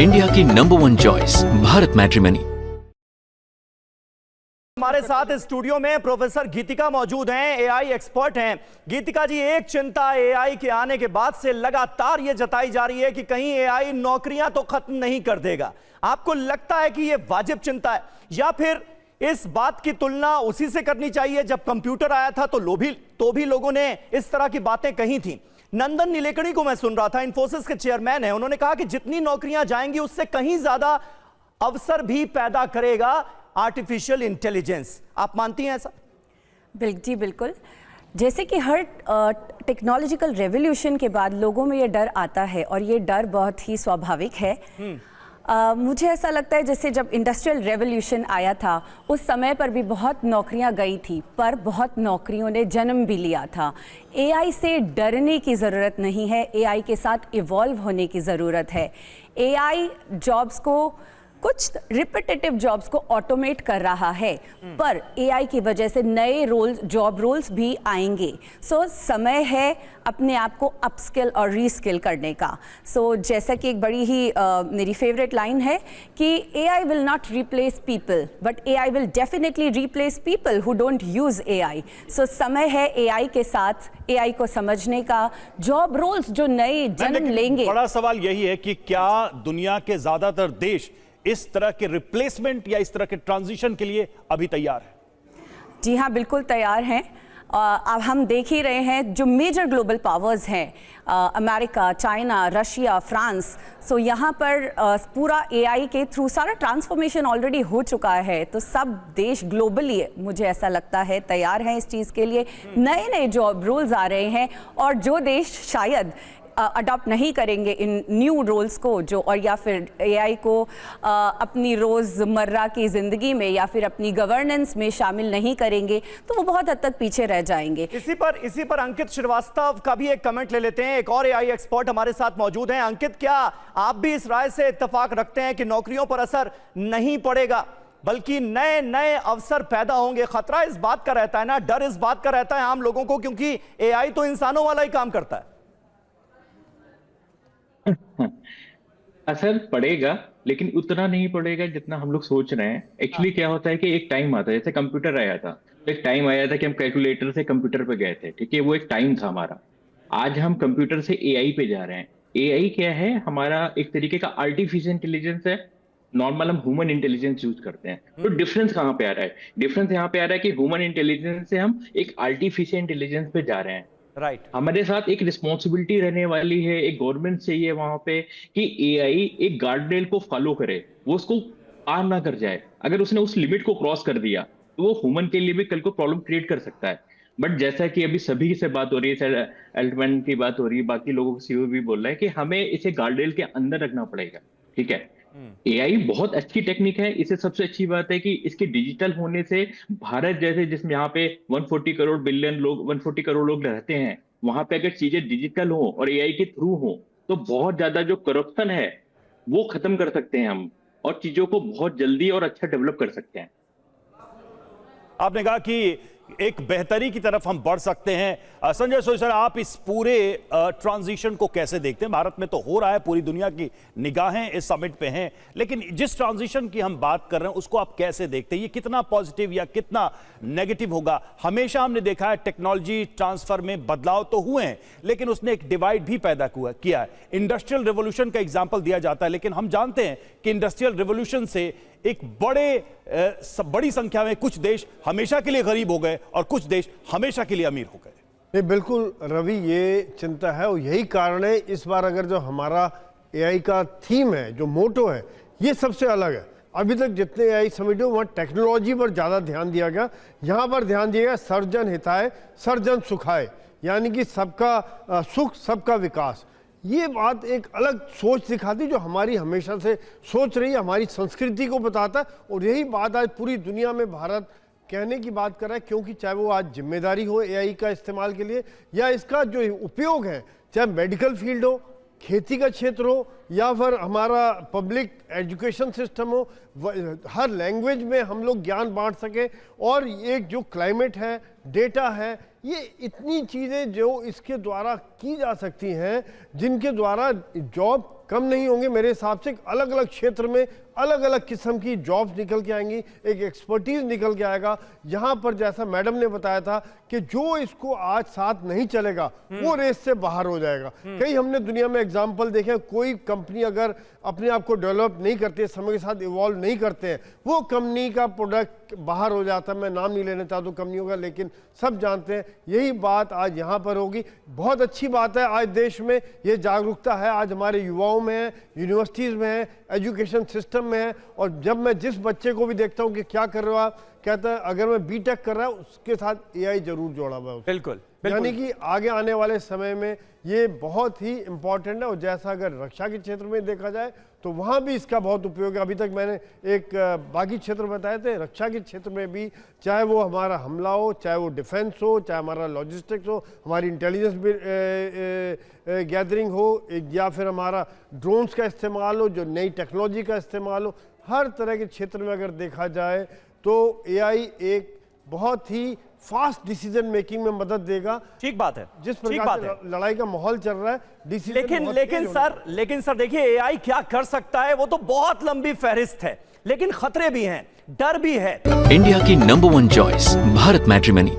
India की number 1 choice Bharat matrimony. हमारे साथ स्टूडियो में प्रोफेसर गीतिका मौजूद हैं, एआई एक्सपर्ट हैं। गीतिका जी, एक चिंता एआई के आने के बाद से लगातार ये जताई जा रही है कि कहीं एआई नौकरियां तो खत्म नहीं कर देगा। आपको लगता है कि ये वाजिब चिंता है, या फिर इस बात की तुलना उसी से करनी चाहिए जब कंप्यूटर आया था तो भी लोगों ने इस तरह की बातें कही थी? नंदन नीलेकणी को मैं सुन रहा था, इन्फोसिस के चेयरमैन हैं, उन्होंने कहा कि जितनी नौकरियां जाएंगी उससे कहीं ज्यादा अवसर भी पैदा करेगा आर्टिफिशियल इंटेलिजेंस। आप मानती हैं ऐसा? जी बिल्कुल। जैसे कि हर टेक्नोलॉजिकल रेवोल्यूशन के बाद लोगों में ये डर आता है और ये डर बहुत ही स्वाभाविक है। मुझे ऐसा लगता है जैसे जब इंडस्ट्रियल रेवोल्यूशन आया था उस समय पर भी बहुत नौकरियां गई थी, पर बहुत नौकरियों ने जन्म भी लिया था। एआई से डरने की ज़रूरत नहीं है, एआई के साथ इवॉल्व होने की ज़रूरत है। एआई जॉब्स को, कुछ रिपीटेटिव जॉब्स को ऑटोमेट कर रहा है, पर एआई की वजह से नए जॉब रोल्स भी आएंगे। सो समय है अपने आप को अपस्किल और रीस्किल करने का। सो जैसा कि एक बड़ी ही मेरी फेवरेट लाइन है कि AI will not replace people, but AI will definitely replace people who don't use AI. So समय है एआई के साथ एआई को समझने का, जॉब रोल्स जो नए जन्म लेंगे। बड़ा सवाल यही है कि क्या दुनिया के ज्यादातर देश इस तरह के रिप्लेसमेंट या इस तरह के ट्रांजिशन के लिए अभी तैयार है? जी हाँ, बिल्कुल तैयार हैं। अब हम देख ही रहे हैं जो मेजर ग्लोबल पावर्स हैं, अमेरिका, चाइना, रशिया, फ्रांस। सो यहाँ पर पूरा एआई के थ्रू सारा ट्रांसफॉर्मेशन ऑलरेडी हो चुका है। तो सब देश ग्लोबली, मुझे ऐसा लगता है, तैयार हैं इस चीज़ के लिए। नए नए जॉब रोल्स आ रहे हैं और जो देश शायद अडॉप्ट नहीं करेंगे इन न्यू रोल्स को, जो और या फिर एआई को अपनी रोज़मर्रा की ज़िंदगी में या फिर अपनी गवर्नेंस में शामिल नहीं करेंगे, तो वो बहुत हद तक पीछे रह जाएंगे। इसी पर अंकित श्रीवास्तव का भी एक कमेंट ले लेते हैं। एक और एआई एक्सपर्ट हमारे साथ मौजूद हैं। अंकित, क्या आप भी इस राय से इत्तेफाक रखते हैं कि नौकरियों पर असर नहीं पड़ेगा बल्कि नए नए अवसर पैदा होंगे? खतरा इस बात का रहता है ना, डर इस बात का रहता है आम लोगों को, क्योंकि एआई तो इंसानों वाला ही काम करता है। असर पड़ेगा, लेकिन उतना नहीं पड़ेगा जितना हम लोग सोच रहे हैं। एक्चुअली क्या होता है कि एक टाइम आता है, जैसे कंप्यूटर आया था तो एक टाइम आया था कि हम कैलकुलेटर से कंप्यूटर पे गए थे, ठीक है, वो एक टाइम था हमारा। आज हम कंप्यूटर से एआई पे जा रहे हैं। एआई क्या है? हमारा एक तरीके का आर्टिफिशियल इंटेलिजेंस है। नॉर्मल हम ह्यूमन इंटेलिजेंस यूज करते हैं। तो डिफरेंस कहाँ पे आ रहा है? डिफरेंस यहाँ पे आ रहा है कि ह्यूमन इंटेलिजेंस से हम एक आर्टिफिशियल इंटेलिजेंस पे जा रहे हैं। राइट। हमारे साथ एक रिस्पॉन्सिबिलिटी रहने वाली है, एक गवर्नमेंट चाहिए वहां पे कि एआई एक गार्ड रेल को फॉलो करे, वो उसको पार ना कर जाए। अगर उसने उस लिमिट को क्रॉस कर दिया तो वो ह्यूमन के लिए भी कल को प्रॉब्लम क्रिएट कर सकता है। बट जैसा कि अभी सभी से बात हो रही है, एल्टमैन की बात हो रही है, बाकी लोगों से भी बोल रहा है कि हमें इसे गार्ड रेल के अंदर रखना पड़ेगा, ठीक है। एआई बहुत अच्छी टेक्निक है। इसे सबसे अच्छी बात है कि इसके डिजिटल होने से भारत जैसे, जिसमें यहाँ पे 140 करोड़ लोग रहते हैं, वहां पे अगर चीजें डिजिटल हो और एआई के थ्रू हो तो बहुत ज्यादा जो करप्शन है वो खत्म कर सकते हैं हम, और चीजों को बहुत जल्दी और अच्छा डेवलप कर सकते हैं। आपने कहा कि एक बेहतरी की तरफ हम बढ़ सकते हैं। संजय सोई सर, आप इस पूरे ट्रांजिशन को कैसे देखते हैं? भारत में तो हो रहा है, पूरी दुनिया की निगाहें इस समिट पे हैं, लेकिन जिस ट्रांजिशन की हम बात कर रहे हैं उसको आप कैसे देखते हैं? ये कितना पॉजिटिव या कितना नेगेटिव होगा? हमेशा हमने देखा है टेक्नोलॉजी ट्रांसफर में बदलाव तो हुए हैं, लेकिन उसने एक डिवाइड भी पैदा किया है। इंडस्ट्रियल रिवोल्यूशन का एग्जाम्पल दिया जाता है, लेकिन हम जानते हैं कि इंडस्ट्रियल रिवोल्यूशन से एक बड़ी संख्या में कुछ देश हमेशा के लिए गरीब हो गए और कुछ देश हमेशा के लिए अमीर हो गए। नहीं, बिल्कुल रवि, ये चिंता है और यही कारण है इस बार अगर जो हमारा एआई का थीम है, जो मोटो है, ये सबसे अलग है। अभी तक जितने एआई समिट हुए वहाँ टेक्नोलॉजी पर ज़्यादा ध्यान दिया गया, यहाँ पर ध्यान दिया गया सर्वजन हिताय सर्वजन सुखाय, यानी कि सबका सुख सबका विकास। ये बात एक अलग सोच दिखाती जो हमारी हमेशा से सोच रही है, हमारी संस्कृति को बताता है। और यही बात आज पूरी दुनिया में भारत कहने की बात कर रहा है, क्योंकि चाहे वो आज जिम्मेदारी हो एआई का इस्तेमाल के लिए या इसका जो उपयोग है, चाहे मेडिकल फील्ड हो, खेती का क्षेत्र हो या फिर हमारा पब्लिक एजुकेशन सिस्टम हो, हर लैंग्वेज में हम लोग ज्ञान बांट सकें। और एक जो क्लाइमेट है, डेटा है, ये इतनी चीज़ें जो इसके द्वारा की जा सकती हैं, जिनके द्वारा जॉब कम नहीं होंगे। मेरे हिसाब से अलग अलग क्षेत्र में अलग अलग किस्म की जॉब्स निकल के आएंगी, एक एक्सपर्टीज निकल के आएगा। यहाँ पर जैसा मैडम ने बताया था कि जो इसको आज साथ नहीं चलेगा वो रेस से बाहर हो जाएगा। कई हमने दुनिया में एग्जाम्पल देखे, कोई कंपनी अगर अपने आप को डेवलप नहीं करते, समय के साथ इवॉल्व नहीं करते हैं, वो कंपनी का प्रोडक्ट बाहर हो जाता है। मैं नाम नहीं लेना चाहता कंपनियों का, लेकिन सब जानते हैं। यही बात आज यहाँ पर होगी। बहुत अच्छी बात है, आज देश में ये जागरूकता है, आज हमारे युवाओं में है, यूनिवर्सिटीज़ में है, एजुकेशन सिस्टम में है। और जब मैं जिस बच्चे को भी देखता हूँ कि क्या कर रहे हो आप, कहता है अगर मैं बीटेक कर रहा हूँ उसके साथ एआई जरूर जोड़ा हुआ है। बिल्कुल, यानी कि आगे आने वाले समय में ये बहुत ही इंपॉर्टेंट है। और जैसा अगर रक्षा के क्षेत्र में देखा जाए तो वहाँ भी इसका बहुत उपयोग है। अभी तक मैंने एक बाकी क्षेत्र बताए थे, रक्षा के क्षेत्र में भी, चाहे वो हमारा हमला हो, चाहे वो डिफेंस हो, चाहे हमारा लॉजिस्टिक्स हो, हमारी इंटेलिजेंस गैदरिंग हो, या फिर हमारा ड्रोन्स का इस्तेमाल हो, जो नई टेक्नोलॉजी का इस्तेमाल हो, हर तरह के क्षेत्र में अगर देखा जाए तो एआई एक बहुत ही फास्ट डिसीजन मेकिंग में मदद देगा। ठीक बात है, जिस ठीक प्रकार बात से है। लड़ाई का माहौल चल रहा है, लेकिन सर देखिए, एआई क्या कर सकता है वो तो बहुत लंबी फहरिस्त है, लेकिन खतरे भी हैं, डर भी है। इंडिया की नंबर 1 चॉइस भारत मैट्रिमनी।